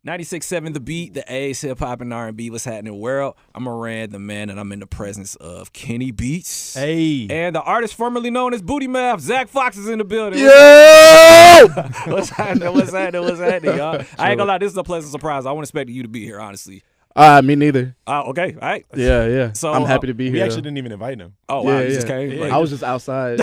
96.7 The Beat, the A's, hip hop and R&B. What's happening, world? I'm Moran Tha Man, and I'm in the presence of Kenny Beats. Hey. And the artist formerly known as Booty Math, Zack Fox, is in the building. Yo! What's happening? What's happening? What's happening, y'all? I ain't gonna lie, this is a pleasant surprise. I wasn't expecting you to be here, honestly. Me neither. Okay, all right. Yeah. So, I'm happy to be here. We actually didn't even invite him. Oh, wow, Yeah, you just yeah. came? Yeah. Like, I was just outside.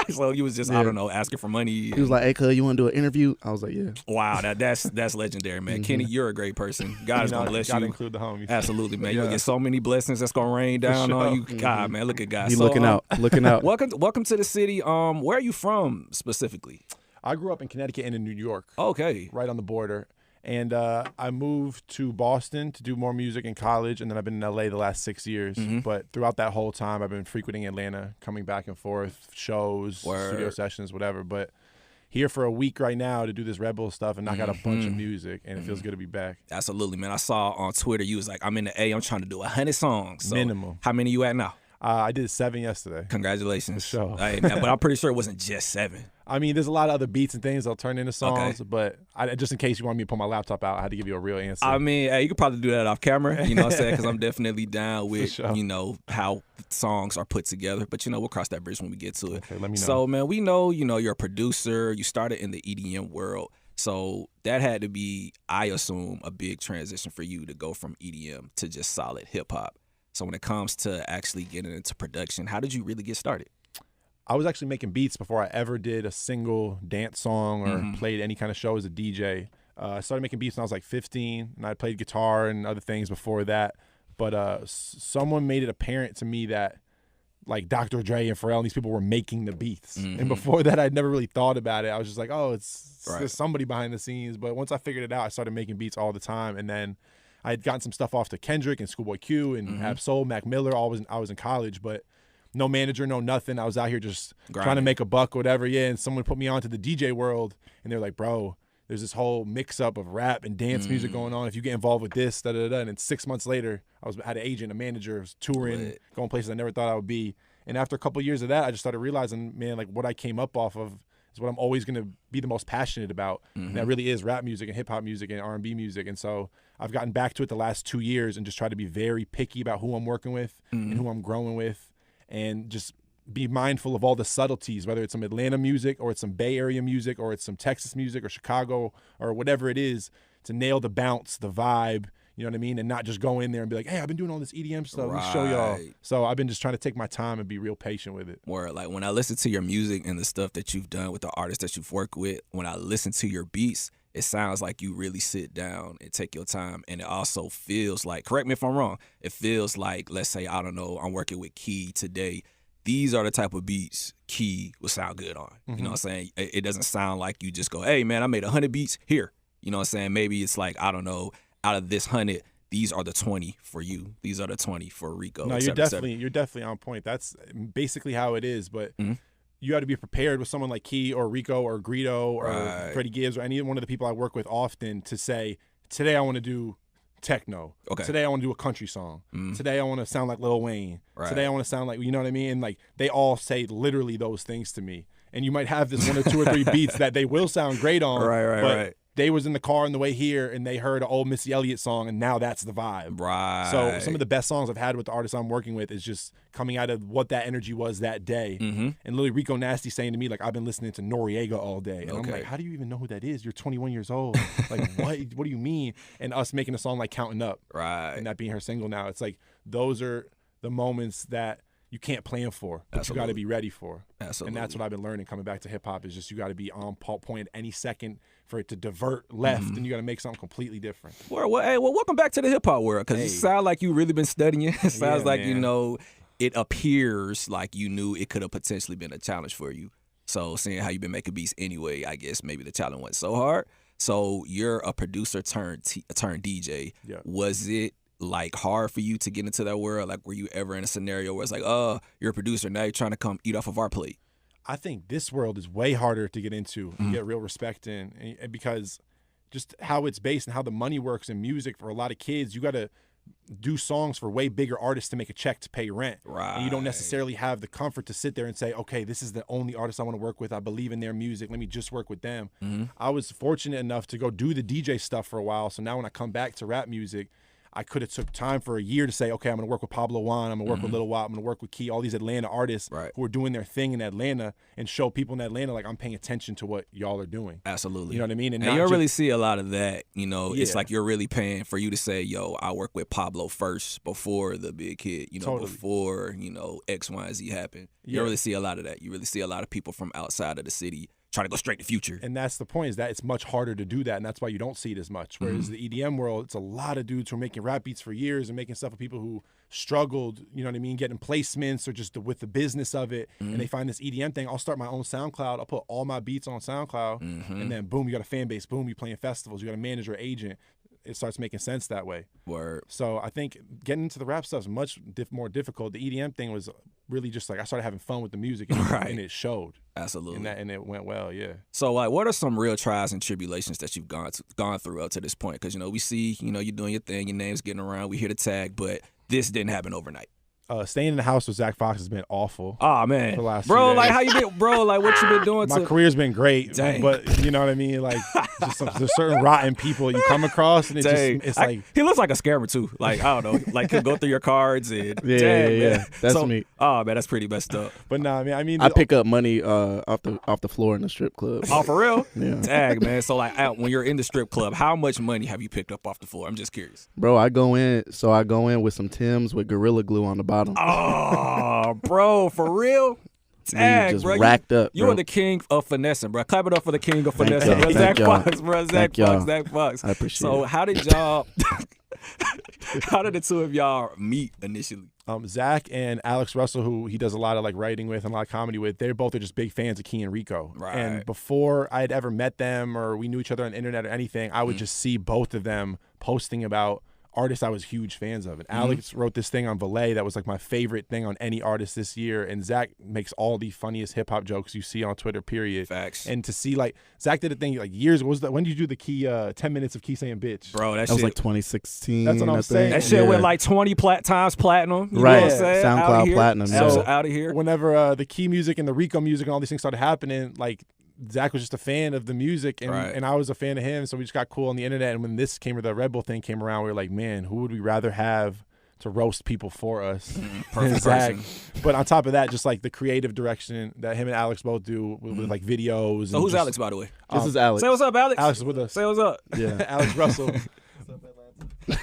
so you was just, I don't know, asking for money. He was like, "Hey, cuz, you want to do an interview?" I was like, "Yeah." Wow, that's legendary, man. Kenny, you're a great person. God is gonna bless Gotta you. include the homies. Absolutely, man. You're Yeah. gonna get so many blessings that's gonna rain down on you. God, man, look at God. He So, looking out. Welcome to the city. Where are you from specifically? I grew up in Connecticut and in New York, Okay. right on the border. And I moved to Boston to do more music in college, and then I've been in LA the last 6 years. But throughout that whole time, I've been frequenting Atlanta, coming back and forth, shows, studio sessions, whatever. But here for a week right now to do this Red Bull stuff and knock out a bunch of music, and it feels good to be back. Absolutely, man. I saw on Twitter you was like, I'm in the A. I'm trying to do 100 songs. So Minimum. How many you at now? I did 7 yesterday. Congratulations. For sure. But I'm pretty sure it wasn't just 7. I mean, there's a lot of other beats and things that'll turn into songs, but just in case you want me to pull my laptop out, I had to give you a real answer. I mean, hey, you could probably do that off camera, you know what I'm saying? Because I'm definitely down with, sure. you know, how songs are put together. But, you know, we'll cross that bridge when we get to it. Okay, let me know. So, man, we know, you know, you're a producer. You started in the EDM world. So that had to be, I assume, a big transition for you to go from EDM to just solid hip-hop. So when it comes to actually getting into production, how did you really get started? I was actually making beats before I ever did a single dance song or played any kind of show as a DJ. I started making beats when I was like 15, and I played guitar and other things before that. But someone made it apparent to me that like Dr. Dre and Pharrell and these people were making the beats. And before that, I'd never really thought about it. I was just like, oh, there's somebody behind the scenes. But once I figured it out, I started making beats all the time. And then I had gotten some stuff off to Kendrick and Schoolboy Q and Ab-Soul, Mac Miller. I was in college, but no manager, no nothing. I was out here just trying to make a buck or whatever. Yeah, and someone put me onto the DJ world, and they're like, bro, there's this whole mix-up of rap and dance music going on. If you get involved with this, da-da-da. And then 6 months later, had an agent, a manager, was touring, going places I never thought I would be. And after a couple of years of that, I just started realizing, man, like what I came up off of is what I'm always going to be the most passionate about. And that really is rap music and hip-hop music and R&B music. And so I've gotten back to it the last 2 years and just tried to be very picky about who I'm working with and who I'm growing with, and just be mindful of all the subtleties, whether it's some Atlanta music or it's some Bay Area music or it's some Texas music or Chicago or whatever it is, to nail the bounce, the vibe, you know what I mean? And not just go in there and be like, hey, I've been doing all this EDM stuff. Let me show y'all. So I've been just trying to take my time and be real patient with it. Where like when I listen to your music and the stuff that you've done with the artists that you've worked with, when I listen to your beats, it sounds like you really sit down and take your time. And it also feels like, correct me if I'm wrong, it feels like, let's say, I don't know, I'm working with Key today. These are the type of beats Key would sound good on. You know what I'm saying? It doesn't sound like you just go, hey, man, I made 100 beats here. You know what I'm saying? Maybe it's like, I don't know, out of this 100, these are the 20 for you. These are the 20 for Rico. No, you're definitely on point. That's basically how it is. But you have to be prepared with someone like Key or Rico or Greedo or Freddie Gibbs or any one of the people I work with often to say, today I want to do techno. Okay. Today I want to do a country song. Today I want to sound like Lil Wayne. Today I want to sound like, you know what I mean? And like they all say literally those things to me. And you might have this 1 or 2 or 3 beats that they will sound great on. But they was in the car on the way here and they heard an old Missy Elliott song and now that's the vibe. So some of the best songs I've had with the artists I'm working with is just coming out of what that energy was that day. And literally Rico Nasty saying to me, like, I've been listening to Noriega all day. And I'm like, how do you even know who that is? You're 21 years old. Like, what do you mean? And us making a song like Counting Up. And that being her single now. It's like, those are the moments that you can't plan for, but you got to be ready for. And that's what I've been learning coming back to hip hop is just you got to be on point any second for it to divert left, and you got to make something completely different. Well, welcome back to the hip hop world, because it sounds like you really been studying. It sounds like, you know, it appears like you knew it could have potentially been a challenge for you. So seeing how you've been making beats anyway, I guess maybe the challenge wasn't so hard. So you're a producer turned DJ. Was it like hard for you to get into that world? Like, were you ever in a scenario where it's like, you're a producer, now you're trying to come eat off of our plate? I think this world is way harder to get into and get real respect in, and because just how it's based and how the money works in music for a lot of kids, you got to do songs for way bigger artists to make a check to pay rent. Right. And you don't necessarily have the comfort to sit there and say, okay, this is the only artist I want to work with. I believe in their music. Let me just work with them. I was fortunate enough to go do the DJ stuff for a while. So now when I come back to rap music, I could have took time for a year to say, okay, I'm going to work with Pablo Juan, I'm going to work with Lil Wop, I'm going to work with Key, all these Atlanta artists who are doing their thing in Atlanta, and show people in Atlanta, like, I'm paying attention to what y'all are doing. Absolutely. You know what I mean? And you don't really see a lot of that. You know, it's Yeah. like you're really paying for you to say, yo, I work with Pablo first before the big hit, you know, Totally. before, you know, X, Y, and Z happened. You don't really see a lot of that. You really see a lot of people from outside of the city trying to go straight to Future. And that's the point, is that it's much harder to do that, and that's why you don't see it as much. Whereas the EDM world, it's a lot of dudes who are making rap beats for years and making stuff for people who struggled, you know what I mean, getting placements or just with the business of it. And they find this EDM thing. I'll start my own SoundCloud. I'll put all my beats on SoundCloud, and then boom, you got a fan base. Boom, you playing festivals. You got a manager, agent. It starts making sense that way. Word. So I think getting into the rap stuff is much more difficult. The EDM thing was really just like I started having fun with the music, and it showed. Absolutely. And it went well, yeah. So, like, what are some real trials and tribulations that you've gone through up to this point? Because, you know, we see, you know, you're doing your thing, your name's getting around, we hear the tag, but this didn't happen overnight. Staying in the house with Zack Fox has been awful. Oh man, For the last bro, few like days. how you been, bro? Like what you been doing? My career's been great, Dang. but you know what I mean. Like, there's certain rotten people you come across, and it's like he looks like a scammer too. Like I don't know, like he'll go through your cards and Yeah. man. That's So- me. Oh man, that's pretty messed up. But no, I mean, I pick up money off the floor in the strip club. Oh, for real? Yeah. Tag, man. So like when you're in the strip club, how much money have you picked up off the floor? I'm just curious. Bro, I go in with some Timbs with Gorilla Glue on the bottom. Oh, bro, for real? We Tag, just bro. racked up, You bro. are the king of finessing, bro. Clap it up for the king of Thank finessing, y'all. bro. Thank Zack y'all. Fox, bro. Zack Thank Fox, y'all. Zack Fox. I appreciate So it. how did y'all how did the two of y'all meet initially? Zach and Alex Russell, who he does a lot of like writing with and a lot of comedy with, they're both are just big fans of Key and Rico. Right. And before I had ever met them or we knew each other on the internet or anything, I would just see both of them posting about artists I was huge fans of. And Alex wrote this thing on Valet that was like my favorite thing on any artist this year. And Zach makes all the funniest hip hop jokes you see on Twitter, period. Facts. And to see like Zach did a thing like years ago. When did you do the Key 10 minutes of Key saying bitch? Bro, that That was shit like 2016. That's what I'm I saying. think. that shit Yeah. went like 20 times platinum. You Right. know what I'm saying? SoundCloud Outta here. platinum, yeah. So out of here. Whenever the Key music and the Rico music and all these things started happening, like Zach was just a fan of the music, and, Right. and I was a fan of him, so we just got cool on the internet. And when this came, or the Red Bull thing came around, we were like, man, who would we rather have to roast people for us than Perfect Zach? person. But on top of that, just like the creative direction that him and Alex both do with like videos. So and who's just- Alex, by the way? This is Alex. Say what's up, Alex. Alex is with us. Say what's up. Yeah. Alex Russell.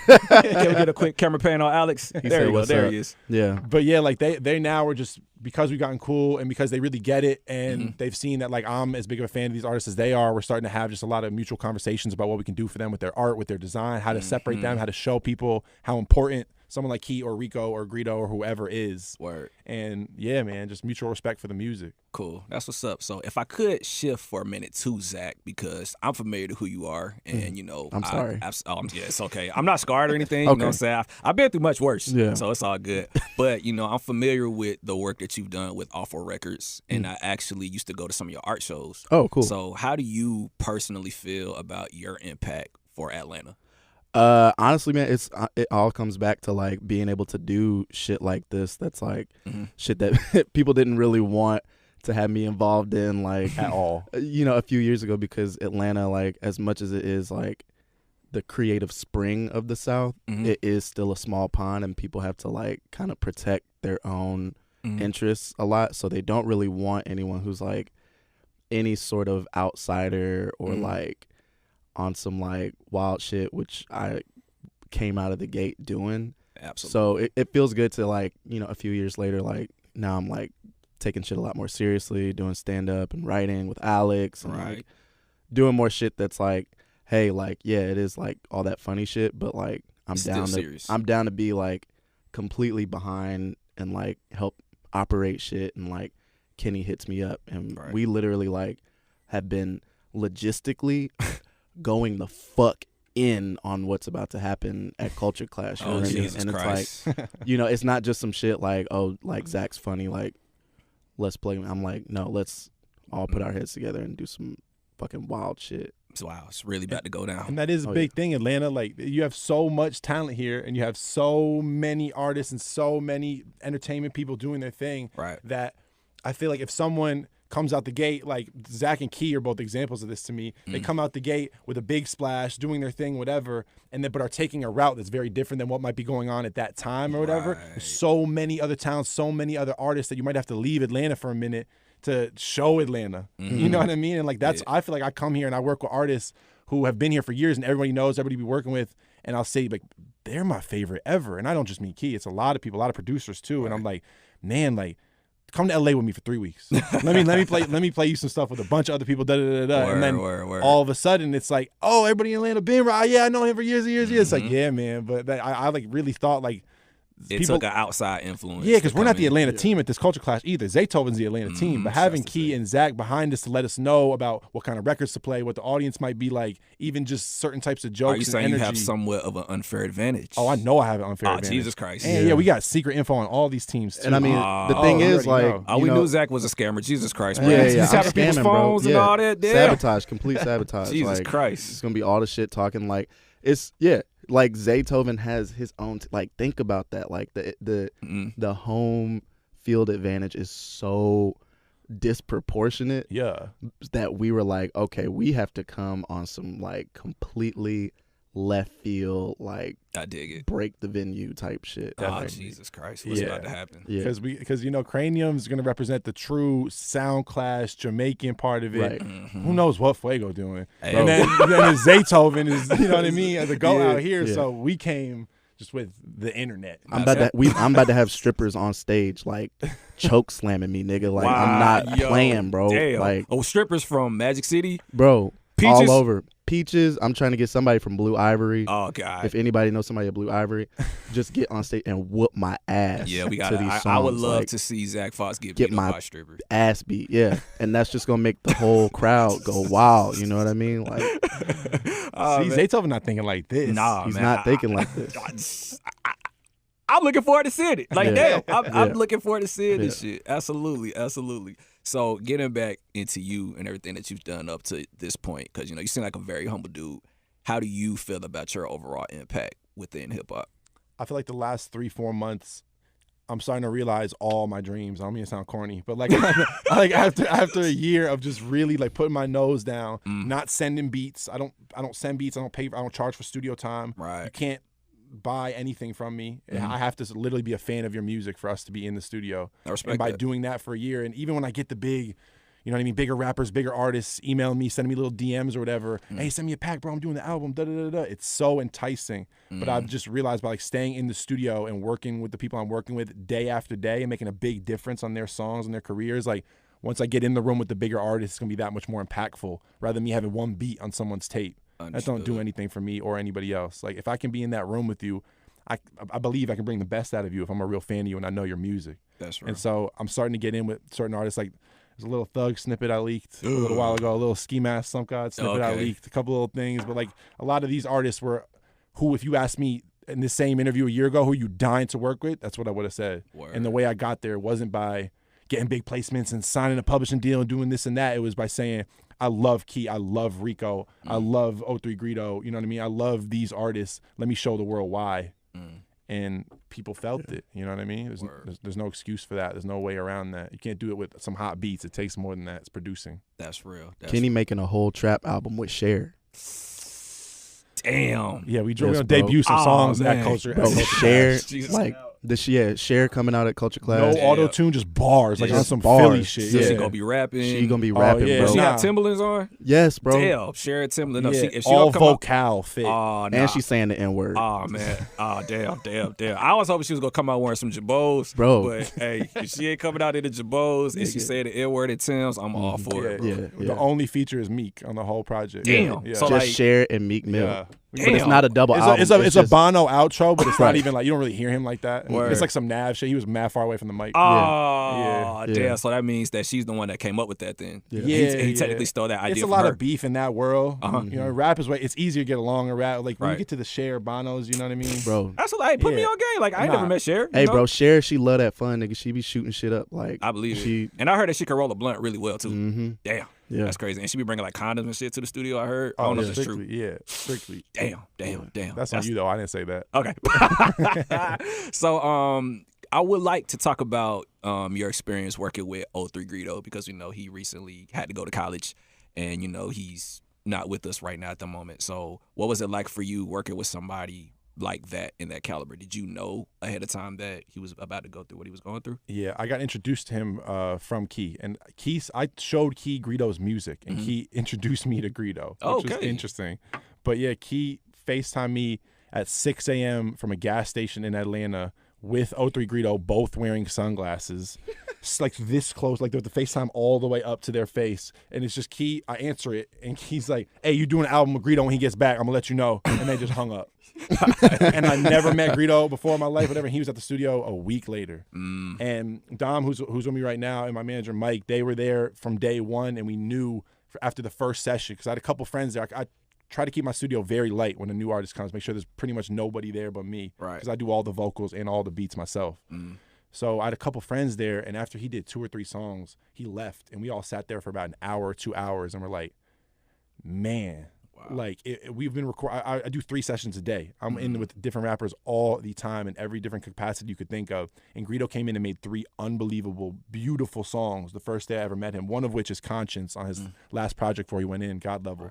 Can we get a quick camera pan on Alex? There said, you go. "What's There up?" he is. Yeah. But yeah, like they now are just, because we've gotten cool and because they really get it and they've seen that like I'm as big of a fan of these artists as they are, we're starting to have just a lot of mutual conversations about what we can do for them with their art, with their design, how to separate them, how to show people how important someone like Key or Rico or Greedo or whoever is. Word. And yeah, man, just mutual respect for the music. Cool. That's what's up. So if I could shift for a minute to Zach, because I'm familiar to who you are, and you know, I'm sorry. Yeah, it's okay. I'm not scarred or anything. You know what I'm saying? I've been through much worse. Yeah. So it's all good. But you know, I'm familiar with the work that you've done with Awful Records, and I actually used to go to some of your art shows. Oh, cool. So how do you personally feel about your impact for Atlanta? Honestly, man, it all comes back to like being able to do shit like this. That's like shit that people didn't really want to have me involved in, like At all. you know, a few years ago, because Atlanta, like as much as it is like the creative spring of the South, it is still a small pond, and people have to like kind of protect their own interests a lot. So they don't really want anyone who's like any sort of outsider or like on some like wild shit, which I came out of the gate doing. Absolutely. So it feels good to like, you know, a few years later, like now I'm like taking shit a lot more seriously, doing stand up and writing with Alex and like doing more shit that's like, hey, like, yeah, it is like all that funny shit, but like Still serious. I'm down to be like completely behind and like help operate shit. And like Kenny hits me up, and we literally like have been logistically going the fuck in on what's about to happen at Culture Clash. You know what I mean? Jesus And Christ. it's like, you know, it's not just some shit like, oh, like Zach's funny, like let's play. I'm like, no, let's all put our heads together and do some fucking wild shit. Wow, it's really about to go down. And that is a big thing, Atlanta. Like, you have so much talent here, and you have so many artists and so many entertainment people doing their thing. Right. That I feel like if someone comes out the gate, like Zach and Key are both examples of this to me. They come out the gate with a big splash, doing their thing, whatever, and then but are taking a route that's very different than what might be going on at that time or whatever. Right. There's so many other towns, so many other artists that you might have to leave Atlanta for a minute to show Atlanta. You know what I mean? And like that's I feel like I come here and I work with artists who have been here for years and everybody knows, everybody be working with, and I'll say like they're my favorite ever. And I don't just mean Key, it's a lot of people, a lot of producers too. And I'm like, man, like come to LA with me for 3 weeks. let me play you some stuff with a bunch of other people. And then all of a sudden it's like, oh, everybody in Atlanta been right. Yeah, I know him for years and years. It's like, yeah, man. But I like really thought like it took an outside influence. Yeah, because we're not the Atlanta team at this Culture Clash either. Zaytoven's the Atlanta team. But having Key and Zach behind us to let us know about what kind of records to play, what the audience might be like, even just certain types of jokes. Are you saying and energy. You have somewhat of an unfair advantage? Oh, I know I have an unfair advantage. Jesus Christ. And yeah, we got secret info on all these teams too. And I mean, the thing is, like, we knew Zach was a scammer. Jesus Christ, man. Yeah. He's tapping people's phones and all that. Yeah. Sabotage, complete sabotage. Jesus like, Christ. It's going to be all the shit talking like, like Zaytoven has his own like think about that, like the home field advantage is so disproportionate that we were like, okay, we have to come on some like completely left field, like I dig it, break the venue type shit. Jesus Christ, what's about to happen? Because Cranium's gonna represent the true sound clash Jamaican part of it. Right. Who knows what Fuego doing? And then Zaytoven is, you know what I mean, the go out here. So we came just with the internet. I'm about to have strippers on stage like choke slamming me, nigga. Like I'm not playing, bro. Damn. Like strippers from Magic City, bro. Peaches? All over. Peaches, I'm trying to get somebody from Blue Ivory. Oh, God. If anybody knows somebody at Blue Ivory, just get on stage and whoop my ass. Yeah, we got to these songs. I would love to see Zack Fox get my stripper. Ass beat, yeah. And that's just going to make the whole crowd go wild. You know what I mean? Like, Zaytoven not thinking like this. Nah, he's man. not thinking like this. I'm looking forward to seeing it. Like, damn, I'm looking forward to seeing this shit. Absolutely, absolutely. So getting back into you and everything that you've done up to this point, because, you seem like a very humble dude. How do you feel about your overall impact within hip-hop? I feel like the last 3-4 months, I'm starting to realize all my dreams. I don't mean to sound corny, but like, like after a year of just really like putting my nose down, not sending beats. I don't send beats. I don't charge for studio time. Right. You can't buy anything from me. I have to literally be a fan of your music for us to be in the studio. I respect and by that. doing that for a year, and even when I get the big, you know what I mean, bigger rappers, bigger artists emailing me, sending me little DMs or whatever, hey, send me a pack, bro, I'm doing the album, da-da-da-da. It's so enticing. But I've just realized by like staying in the studio and working with the people I'm working with day after day and making a big difference on their songs and their careers, like once I get in the room with the bigger artists, it's going to be that much more impactful rather than me having one beat on someone's tape. That don't do anything for me or anybody else. Like if I can be in that room with you, I believe I can bring the best out of you if I'm a real fan of you and I know your music. That's right. And so I'm starting to get in with certain artists. Like there's a little Thug snippet I leaked a little while ago, a little Ski Mask Some God snippet I leaked, a couple little things. But like a lot of these artists who if you asked me in the same interview a year ago, who you dying to work with, that's what I would have said. Word. And the way I got there wasn't by getting big placements and signing a publishing deal and doing this and that. It was by saying, I love Key, I love Rico, I love 03 Greedo, you know what I mean? I love these artists. Let me show the world why. And people felt it, you know what I mean? There's no excuse for that. There's no way around that. You can't do it with some hot beats. It takes more than that. It's producing. That's real. Kenny making a whole trap album with Cher. Damn. Yeah, we debut some songs at Culture. Bro, Cher, like Cher coming out at Culture Class. No auto tune, just bars, like on some bars. Philly shit. So she gonna be rapping. She gonna be rapping, bro. She got Timberlands on. Yes, bro. Damn, Cher and Timberland. No, if she all don't come vocal fit. Nah. And she's saying the N-word. Oh man. Oh damn. I was hoping she was gonna come out wearing some Jabos, bro. But hey, if she ain't coming out in the Jabos and she said the N-word at Tim's, I'm all for it. Bro. Yeah. The only feature is Meek on the whole project. Damn. Yeah. So just Cher and Meek Mill. Yeah. But it's not a double album. It's a Bono outro, but it's not even like, you don't really hear him like that. Word. It's like some Nav shit. He was mad far away from the mic. Oh, damn. So that means that she's the one that came up with that then. He technically stole that idea It's a from lot her. of beef in that world. You know, rap is way, it's easier to get along in rap. Like when you get to the Cher Bonos, you know what I mean? Bro. That's what, hey, put me on game. Like, I ain't never met Cher. Hey, bro, Cher, she love that fun, nigga. She be shooting shit up. Like, I believe it. And I heard that she can roll a blunt really well, too. Damn. Yeah. That's crazy. And she be bringing like condoms and shit to the studio, I heard. I don't know if that's true. Yeah, strictly. Damn. That's on you though. I didn't say that. Okay. So I would like to talk about your experience working with 03 Greedo, because we know he recently had to go to college, and you know he's not with us right now at the moment. So what was it like for you working with somebody like that in that caliber? Did you know ahead of time that he was about to go through what he was going through? Yeah, I got introduced to him from Key, and I showed Key Greedo's music, and Key introduced me to Greedo, which was interesting. But yeah, Key FaceTimed me at 6 a.m. from a gas station in Atlanta with 03 Greedo, both wearing sunglasses. It's like this close, like they're the FaceTime all the way up to their face. And it's just Key, I answer it, and Key's like, hey, you doing an album with Greedo when he gets back, I'm gonna let you know. And they just hung up. And I never met Greedo before in my life, whatever. He was at the studio a week later. And Dom, who's with me right now, and my manager Mike, they were there from day one, and we knew after the first session, because I had a couple friends there. I try to keep my studio very light when a new artist comes, make sure there's pretty much nobody there but me, because I do all the vocals and all the beats myself. So I had a couple friends there, and after he did 2 or 3 songs, he left, and we all sat there for about an hour or 2 hours, and we're like, man, like we've been recording. I do 3 sessions a day. I'm in with different rappers all the time in every different capacity you could think of. And Greedo came in and made 3 unbelievable, beautiful songs the first day I ever met him, one of which is Conscience on his last project before he went in, God Level.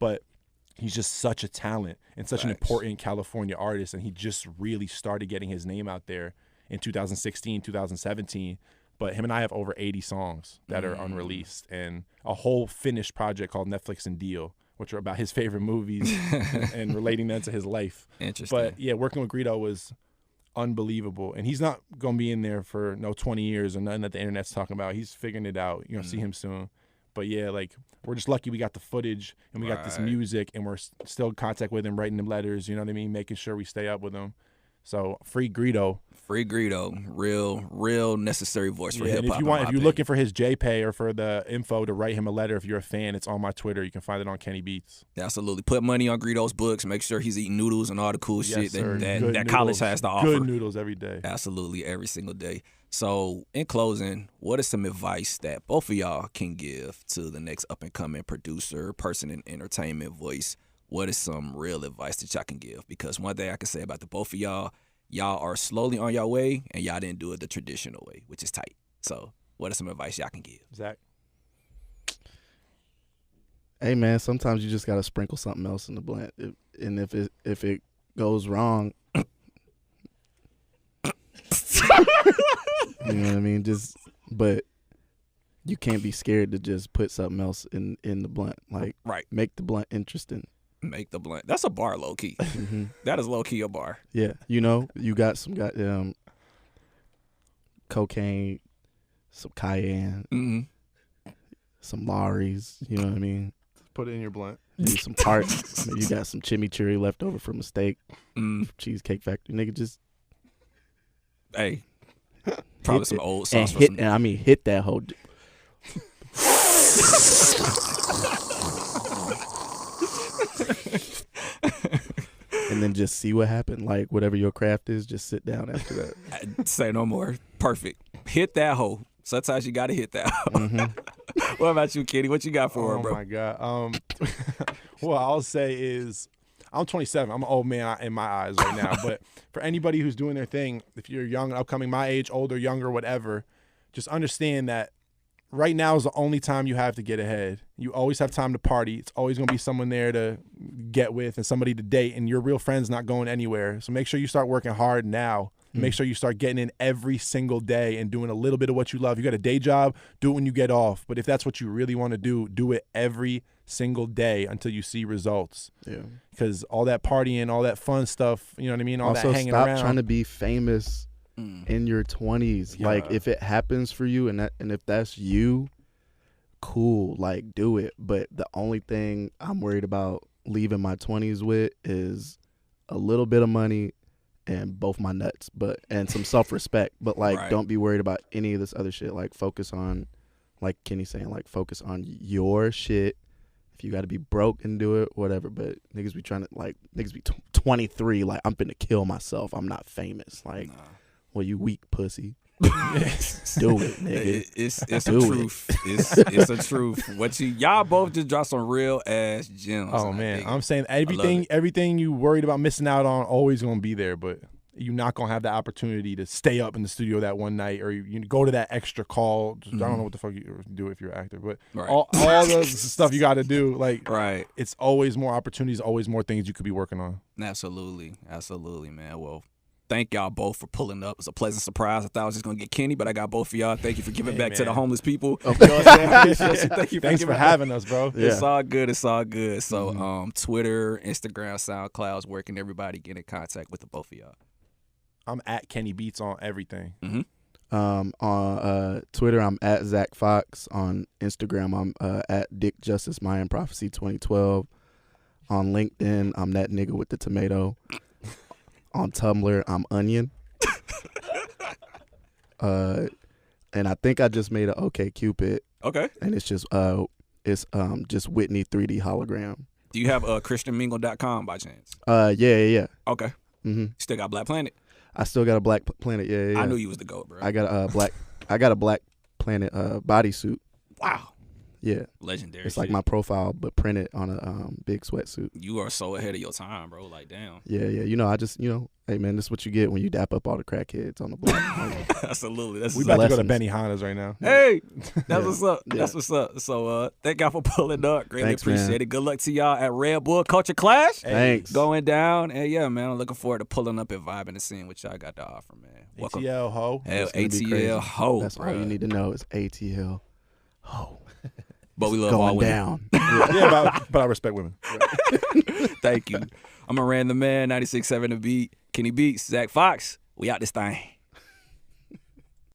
But he's just such a talent and such an important California artist, and he just really started getting his name out there in 2016, 2017. But him and I have over 80 songs that are unreleased, and a whole finished project called Netflix and Deal, which are about his favorite movies and relating them to his life. Interesting. But yeah, working with Greedo was unbelievable, and he's not going to be in there for 20 years or nothing that the internet's talking about. He's figuring it out. You're going to see him soon. But yeah, like, we're just lucky we got the footage and we got this music, and we're still in contact with him, writing them letters, you know what I mean, making sure we stay up with him. So free Greedo. Free Greedo. Real necessary voice for hip hop. And if you're looking for his JPay or for the info to write him a letter, if you're a fan, it's on my Twitter. You can find it on Kenny Beats. Absolutely. Put money on Greedo's books. Make sure he's eating noodles and all the cool shit that college has to offer. Good noodles every day. Absolutely, every single day. So, in closing, what is some advice that both of y'all can give to the next up-and-coming producer, person in entertainment, voice? What is some real advice that y'all can give? Because one thing I can say about the both of y'all are slowly on your way, and y'all didn't do it the traditional way, which is tight. So, what is some advice y'all can give? Zach? Hey, man, sometimes you just got to sprinkle something else in the blend. And if it goes wrong, you know what I mean? But you can't be scared to just put something else in the blunt. Like, make the blunt interesting. Make the blunt. That's a bar, low key. That is low key a bar. Yeah, you know, you got some goddamn cocaine, some cayenne, some Lawry's. You know what I mean? Put it in your blunt. Maybe some tart. You got some chimichurri left over from a steak, Cheesecake Factory. Nigga, just probably some old sauce. Hit that whole. And then just see what happened. Like, whatever your craft is, just sit down after that. Say no more. Perfect. Hit that hoe. Sometimes you got to hit that hoe. What about you, Kenny? What you got for her, bro? Oh, my God. What I'll say is, I'm 27. I'm an old man in my eyes right now. But for anybody who's doing their thing, if you're young, upcoming, my age, older, younger, whatever, just understand that right now is the only time you have to get ahead. You always have time to party. It's always going to be someone there to get with and somebody to date, and your real friend's not going anywhere. So make sure you start working hard now. Make sure you start getting in every single day and doing a little bit of what you love. You got a day job, do it when you get off. But if that's what you really want to do it every single day until you see results. Yeah. Because all that partying, all that fun stuff, you know what I mean? All also, that hanging around. Stop trying to be famous in your 20s. Yeah. Like, if it happens for you and if that's you, cool, like, do it. But the only thing I'm worried about leaving my 20s with is a little bit of money and both my nuts, and some self-respect. But like, don't be worried about any of this other shit. Like, focus on, like Kenny's saying, like, focus on your shit. If you got to be broke and do it, whatever. But niggas be trying to, like, niggas be 23, like, I'm finna kill myself. I'm not famous. Like, well, you weak pussy. Do it, nigga. It's a Do it. truth. It's a truth. Y'all both just dropped some real ass gems. Oh and I man, dig I'm it. saying love everything you worried about missing out on always gonna be there, but you're not gonna have the opportunity to stay up in the studio that one night, or you go to that extra call. I don't know what the fuck you do if you're an actor, but Right. all the stuff you got to do, like Right. it's always more opportunities, always more things you could be working on. Absolutely, man. Well, thank y'all both for pulling up. It's a pleasant surprise. I thought I was just gonna get Kenny, but I got both of y'all. Thank you for giving Hey, back to the man. homeless people. You know what I'm saying? I appreciate you. Thank you Thanks for giving back. having us, bro. Yeah. It's all good. It's all good. So, Twitter, Instagram, SoundCloud, where can everybody get in contact with the both of y'all? I'm at Kenny Beats on everything. On Twitter, I'm at Zack Fox. On Instagram, I'm at Dick Justice Mayan Prophecy 2012. On LinkedIn, I'm that nigga with the tomato. On Tumblr, I'm Onion. And I think I just made a OkCupid, Okay. and it's just Whitney 3D hologram. Do you have ChristianMingle.com by chance? Yeah. Okay. Mm-hmm. Still got Black Planet? I still got a Black Planet. Yeah. I knew you was the GOAT, bro. I got a Black Planet bodysuit. Wow. Yeah. Legendary. It's like shit. my profile, but printed on a big sweatsuit. You are so ahead of your time, bro. Like, damn. Yeah. You know, hey man, this is what you get when you dap up all the crackheads on the block. Absolutely. That's We what's about up. to go to Lessons. Benihana's right now. Hey, that's Yeah. what's up. Yeah. That's what's up. So, thank y'all for pulling up. Greatly Thanks, appreciate man. it. Good luck to y'all at Red Bull Culture Clash. Thanks. Going down. And yeah, man, I'm looking forward to pulling up and vibing and seeing what y'all got to offer, man. Welcome. ATL ho. Hell, It's gonna be crazy. ATL ho. That's all bruh. you need to know is ATL. Oh, But we love all going women. down. Yeah, but I respect women. Thank you. I'm Moran Tha Man, 96.7 The Beat. Kenny Beats, Zack Fox. We out this thing.